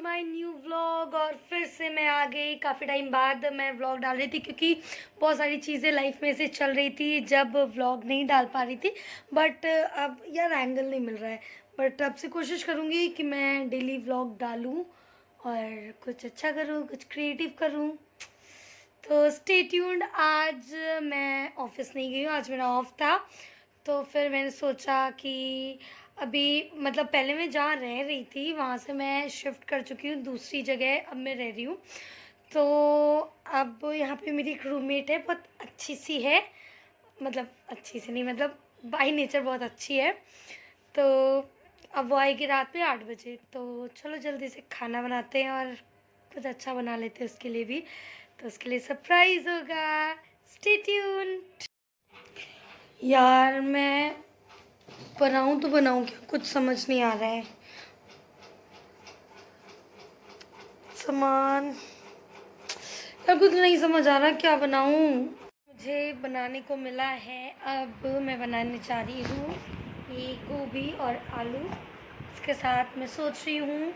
My new vlog. और फिर से मैं आ गई। काफ़ी टाइम बाद मैं व्लॉग डाल रही थी क्योंकि बहुत सारी चीज़ें लाइफ में से चल रही थी जब व्लॉग नहीं डाल पा रही थी। बट अब यार एंगल नहीं मिल रहा है। बट अब से कोशिश करूँगी कि मैं डेली व्लॉग डालूँ और कुछ अच्छा करूँ, कुछ क्रिएटिव करूँ। तो स्टे ट्यून्ड। आज मैं ऑफिस नहीं गई हूँ, आज मेरा ऑफ था। तो फिर मैंने सोचा कि अभी मतलब पहले मैं जहाँ रह रही थी वहाँ से मैं शिफ्ट कर चुकी हूँ दूसरी जगह, अब मैं रह रही हूँ। तो अब यहाँ पे मेरी एक रूममेट है, बहुत अच्छी सी है। मतलब अच्छी सी नहीं, मतलब बाई नेचर बहुत अच्छी है। तो अब वो आएगी रात में 8 बजे। तो चलो जल्दी से खाना बनाते हैं और कुछ अच्छा बना लेते हैं उसके लिए भी। तो उसके लिए सरप्राइज़ होगा। Stay tuned. यार मैं बनाऊँ तो बनाऊँ क्या, कुछ समझ नहीं आ रहा है। सामान यार कुछ नहीं समझ आ रहा क्या बनाऊँ। मुझे बनाने को मिला है, अब मैं बनाने जा रही हूँ ये गोभी और आलू। इसके साथ मैं सोच रही हूँ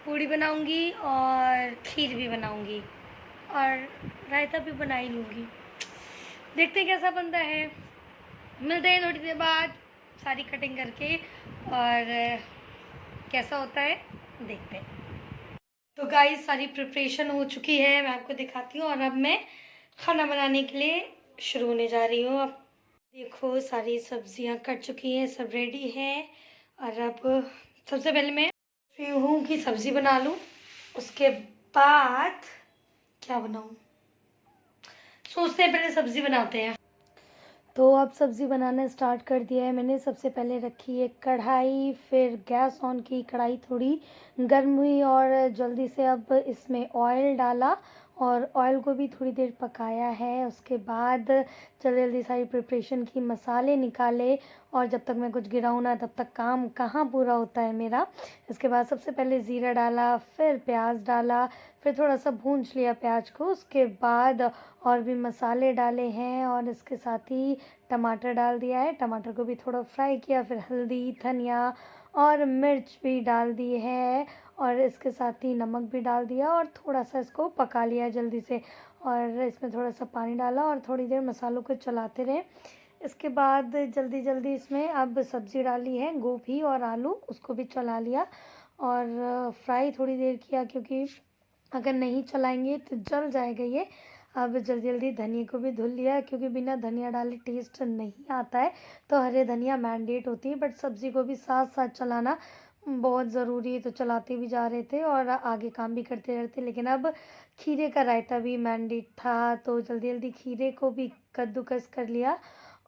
पूड़ी बनाऊँगी और खीर भी बनाऊँगी और रायता भी बना ही लूँगी। देखते हैं कैसा बनता है। मिलते हैं थोड़ी देर बाद सारी कटिंग करके और कैसा होता है देखते हैं। तो गाइस सारी प्रिपरेशन हो चुकी है, मैं आपको दिखाती हूँ। और अब मैं खाना बनाने के लिए शुरू होने जा रही हूँ। अब देखो सारी सब्जियाँ कट चुकी हैं, सब रेडी है। और अब सबसे पहले मैं सोच रही हूँ कि सब्ज़ी बना लूँ, उसके बाद क्या बनाऊँ सोचते हैं, पहले सब्ज़ी बनाते हैं। तो अब सब्ज़ी बनाना स्टार्ट कर दिया है मैंने। सबसे पहले रखी एक कढ़ाई, फिर गैस ऑन की, कढ़ाई थोड़ी गर्म हुई और जल्दी से अब इसमें ऑयल डाला और ऑयल को भी थोड़ी देर पकाया है। उसके बाद जल्दी जल्दी सारी प्रिपरेशन की, मसाले निकाले और जब तक मैं कुछ गिराऊँ ना तब तक काम कहाँ पूरा होता है मेरा। इसके बाद सबसे पहले ज़ीरा डाला, फिर प्याज डाला, फिर थोड़ा सा भून लिया प्याज को। उसके बाद और भी मसाले डाले हैं और इसके साथ ही टमाटर डाल दिया है। टमाटर को भी थोड़ा फ्राई किया, फिर हल्दी, धनिया और मिर्च भी डाल दी है और इसके साथ ही नमक भी डाल दिया और थोड़ा सा इसको पका लिया जल्दी से। और इसमें थोड़ा सा पानी डाला और थोड़ी देर मसालों को चलाते रहे। इसके बाद जल्दी जल्दी इसमें अब सब्ज़ी डाली है, गोभी और आलू, उसको भी चला लिया और फ्राई थोड़ी देर किया क्योंकि अगर नहीं चलाएंगे तो जल जाएगा ये। अब जल्दी जल्दी धनिया को भी धुल लिया क्योंकि बिना धनिया डाले टेस्ट नहीं आता है। तो हरे धनिया मैंडेट होती है, बट सब्ज़ी को भी साथ साथ चलाना बहुत ज़रूरी है। तो चलाते भी जा रहे थे और आगे काम भी करते रहते। लेकिन अब खीरे का रायता भी मैंडेट था तो जल्दी जल्दी खीरे को भी कद्दूकस कर लिया।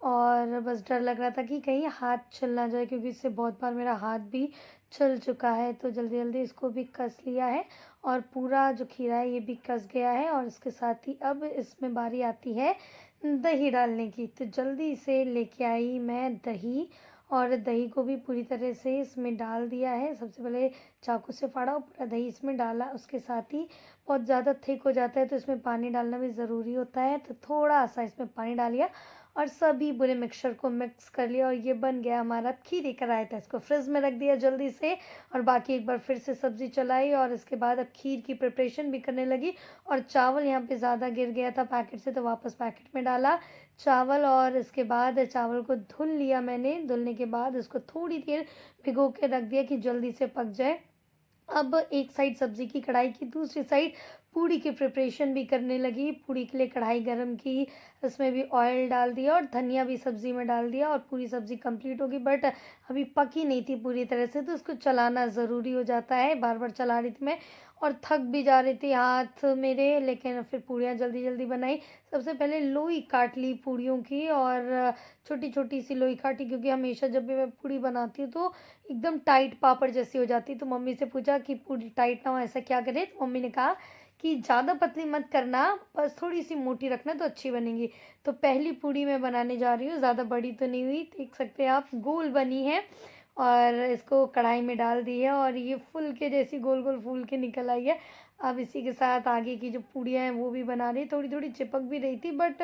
और बस डर लग रहा था कि कहीं हाथ छिल ना जाए क्योंकि इससे बहुत बार मेरा हाथ भी छिल चुका है। तो जल्दी जल्दी इसको भी कस लिया है और पूरा जो खीरा है ये भी कस गया है। और इसके साथ ही अब इसमें बारी आती है दही डालने की। तो जल्दी से लेके आई मैं दही और दही को भी पूरी तरह से इसमें डाल दिया है। सबसे पहले चाकू से फाड़ा और पूरा दही इसमें डाला। उसके साथ ही बहुत ज़्यादा थिक हो जाता है तो इसमें पानी डालना भी ज़रूरी होता है। तो थोड़ा सा इसमें पानी डालिए और सभी पूरे मिक्सचर को मिक्स कर लिया और ये बन गया हमारा खीरे का रायता। इसको फ्रिज में रख दिया जल्दी से और बाकी एक बार फिर से सब्ज़ी चलाई और इसके बाद अब खीर की प्रिपरेशन भी करने लगी। और चावल यहाँ पे ज़्यादा गिर गया था पैकेट से तो वापस पैकेट में डाला चावल और इसके बाद चावल को धुल लिया मैंने। धुलने के बाद उसको थोड़ी देर भिगो के रख दिया कि जल्दी से पक जाए। अब एक साइड सब्ज़ी की कढ़ाई की, दूसरी साइड पूड़ी की प्रिपरेशन भी करने लगी। पूड़ी के लिए कढ़ाई गरम की, इसमें भी ऑयल डाल दिया और धनिया भी सब्ज़ी में डाल दिया और पूरी सब्ज़ी कंप्लीट होगी। बट अभी पकी नहीं थी पूरी तरह से तो उसको चलाना ज़रूरी हो जाता है। बार बार चला रही थी मैं और थक भी जा रही थी हाथ मेरे। लेकिन फिर पूड़ियाँ जल्दी जल्दी बनाई। सबसे पहले लोई काट ली पूड़ियों की और छोटी छोटी सी लोई काटी क्योंकि हमेशा जब भी मैं पूड़ी बनाती हूँ तो एकदम टाइट पापड़ जैसी हो जाती। तो मम्मी से पूछा कि पूरी टाइट ना हो, ऐसा क्या करें। तो मम्मी ने कहा कि ज़्यादा पतली मत करना, बस थोड़ी सी मोटी रखना तो अच्छी बनेगी। तो पहली पूड़ी मैं बनाने जा रही हूँ, ज़्यादा बड़ी तो नहीं हुई, देख सकते हैं आप, गोल बनी है। और इसको कढ़ाई में डाल दी है और ये फुल के जैसी गोल गोल फूल के निकल आई है। अब इसी के साथ आगे की जो पूड़ियाँ हैं वो भी बना रही, थोड़ी थोड़ी चिपक भी रही थी बट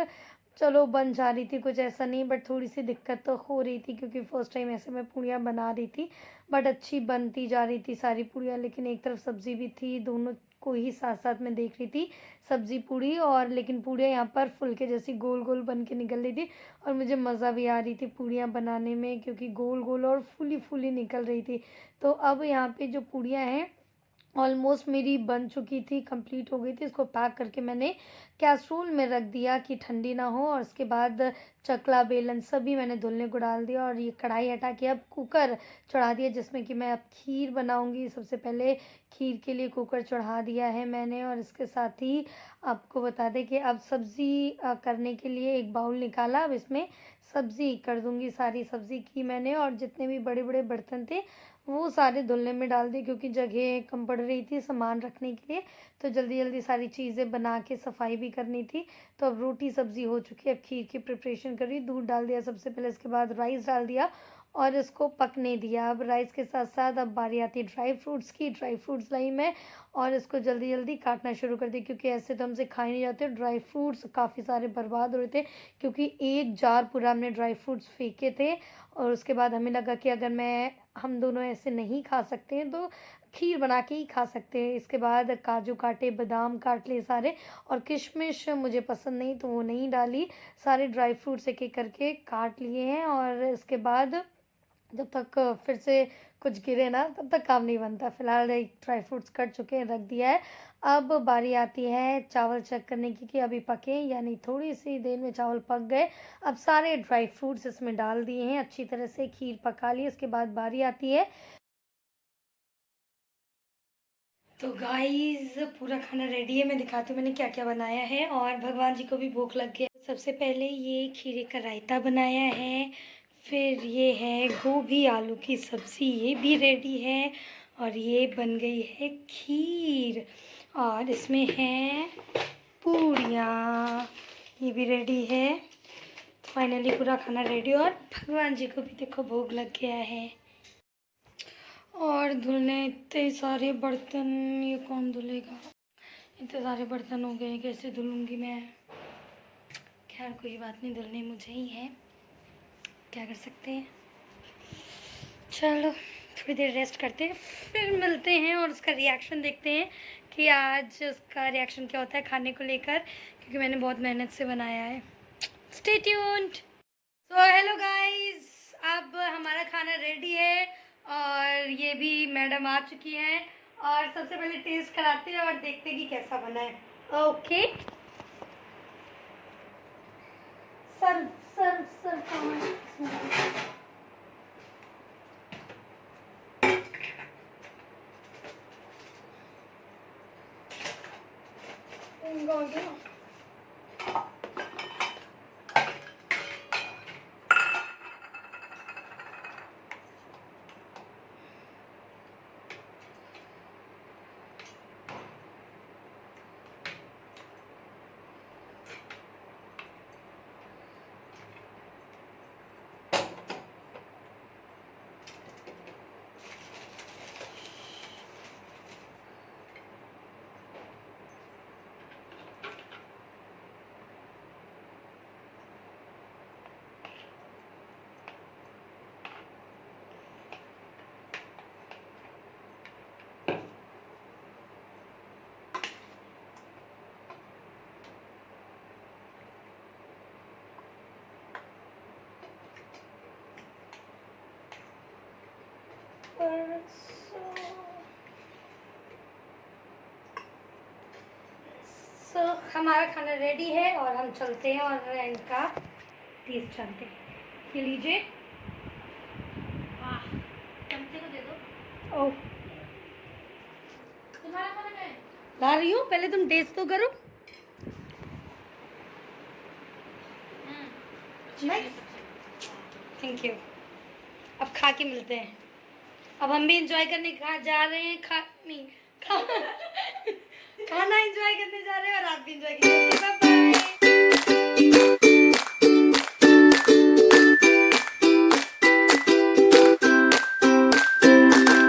चलो बन जा रही थी, कुछ ऐसा नहीं, बट थोड़ी सी दिक्कत तो हो रही थी क्योंकि फ़र्स्ट टाइम ऐसे मैं पूड़ियाँ बना रही थी। बट अच्छी बनती जा रही थी सारी पूड़ियाँ, लेकिन एक तरफ सब्ज़ी भी थी, दोनों को ही साथ-साथ मैं देख रही थी, सब्ज़ी पूड़ी और, लेकिन पूड़ियाँ यहाँ पर फुलके जैसी गोल-गोल बन के निकल रही थी और मुझे मज़ा भी आ रही थी पूड़ियाँ बनाने में क्योंकि गोल-गोल और फूली-फूली निकल रही थी। तो अब यहाँ पे जो पूड़ियाँ हैं ऑलमोस्ट मेरी बन चुकी थी, कंप्लीट हो गई थी। इसको पैक करके मैंने कैसरोल में रख दिया कि ठंडी ना हो और उसके बाद चकला, बेलन सभी मैंने धुलने को डाल दिया और ये कढ़ाई हटा के अब कुकर चढ़ा दिया जिसमें कि मैं अब खीर बनाऊंगी। सबसे पहले खीर के लिए कुकर चढ़ा दिया है मैंने और इसके साथ ही आपको बता दें कि अब सब्ज़ी करने के लिए एक बाउल निकाला। अब इसमें सब्ज़ी कर दूंगी, सारी सब्ज़ी की मैंने और जितने भी बड़े बड़े बर्तन थे वो सारे धुलने में डाल दिए क्योंकि जगह कम पड़ रही थी सामान रखने के लिए, तो जल्दी जल्दी सारी चीज़ें बना के सफाई भी करनी थी। तो अब रोटी सब्ज़ी हो चुकी है, अब खीर की प्रिपरेशन करी। दूध डाल दिया सबसे पहले, इसके बाद राइस डाल दिया और इसको पकने दिया। अब राइस के साथ साथ अब बारी आती है ड्राई फ्रूट्स की। ड्राई फ्रूट्स लाई मैं और इसको जल्दी जल्दी काटना शुरू कर दी क्योंकि ऐसे तो हमसे खाए नहीं जाते। ड्राई फ्रूट्स काफ़ी सारे बर्बाद हो रहे थे क्योंकि एक जार पूरा हमने ड्राई फ्रूट्स फेंके थे और उसके बाद हमें लगा कि अगर हम दोनों ऐसे नहीं खा सकते हैं तो खीर बना के ही खा सकते हैं। इसके बाद काजू काटे, बादाम काट लिए सारे और किशमिश मुझे पसंद नहीं तो वो नहीं डाली। सारे ड्राई फ्रूट्स एक एक करके काट लिए हैं और इसके बाद जब तक फिर से कुछ गिरे ना तब तक काम नहीं बनता। फ़िलहाल एक ड्राई फ्रूट्स कट चुके हैं, रख दिया है। अब बारी आती है चावल चेक करने की कि अभी पके यानी थोड़ी सी देर में चावल पक गए। अब सारे ड्राई फ्रूट्स इसमें डाल दिए हैं, अच्छी तरह से खीर पका ली। इसके बाद बारी आती है तो गाइस पूरा खाना रेडी है, मैं दिखाती हूँ मैंने क्या क्या बनाया है और भगवान जी को भी भूख लग गया। सबसे पहले ये खीरे का रायता बनाया है, फिर ये है गोभी आलू की सब्ज़ी, ये भी रेडी है और ये बन गई है खीर और इसमें है पूड़ियाँ, ये भी रेडी है। फाइनली पूरा खाना रेडी और भगवान जी को भी देखो भोग लग गया है। और धुलने इतने सारे बर्तन, ये कौन धुलेगा, इतने सारे बर्तन हो गए, कैसे धुलूँगी मैं। खैर कोई बात नहीं, धुलने मुझे ही है, क्या कर सकते हैं। चलो थोड़ी देर रेस्ट करते हैं फिर मिलते हैं और उसका रिएक्शन देखते हैं कि आज उसका रिएक्शन क्या होता है खाने को लेकर, क्योंकि मैंने बहुत मेहनत से बनाया है। Stay tuned. So hello guys, अब हमारा खाना रेडी है और ये भी मैडम आ चुकी हैं और सबसे पहले टेस्ट कराते हैं और देखते हैं कि कैसा बना है। ओके सर्व सर्व सर्व। हो गया। सो हमारा खाना रेडी है और हम चलते हैं और इनका टेस्ट जानते हैं। ये लीजिए, चमचे को दे दो। ओह तुम्हारा खाना है, ला रही हूँ, पहले तुम टेस्ट तो करो। Thank you. अब खा के मिलते हैं। अब हम भी इंजॉय करने जा रहे हैं, खाना एंजॉय करने जा रहे हैं और आप भी इंजॉय करेंगे। Bye bye.